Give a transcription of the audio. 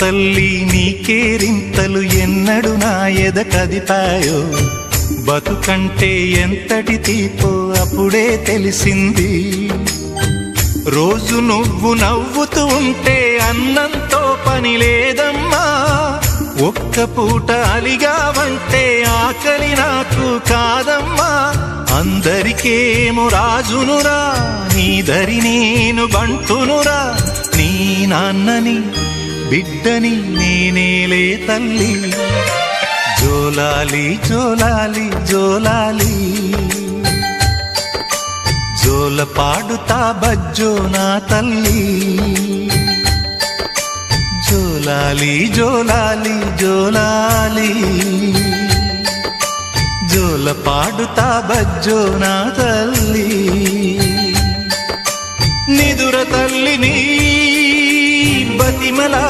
తల్లి నీ కేరింతలు ఎన్నడు నా ఎద కదిపాయో, బతుకంటే ఎంతటి తీపో అప్పుడే తెలిసింది. రోజు నువ్వు నవ్వుతూ ఉంటే అన్నంతో పని లేదమ్మా, ఒక్క పూట అలిగావంటే ఆకలి నాకు కాదమ్మా. అందరికేమో రాజునురా, నీ దరి నేను బంటునురా, నీ నాన్నని బిడ్డని నేనేలే తల్లి. జోలాలి జోలాలి జోలాలి, జోల పాడుతా బజ్జో నా తల్లి. జోలాలి జోలాలి జోలాలి, జోల పాడుతా బజ్జో నా తల్లి. నిదుర తల్లిని బతిమలా